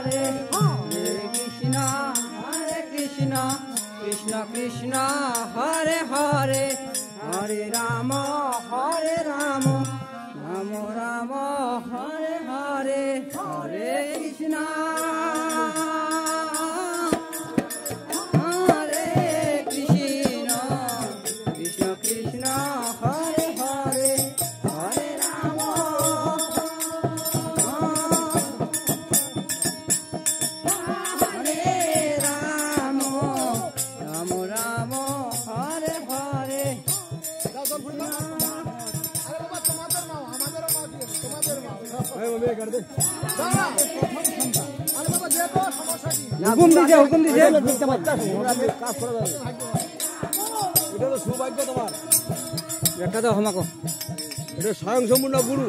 হরে হরে কৃষ্ণ কৃষ্ণ কৃষ্ণ হরে হরে হরে রাম রাম রাম হরে হরে হরে কৃষ্ণ হরে কৃষ্ণ কৃষ্ণ কৃষ্ণ হরে হরে হরে রাম হরে রাম রাম রাম হরে হরে হুকুম দিছে সৌভাগ্য তোমার একটা তো আমাকে এটা স্বয়ং সম্পূর্ণ গুরু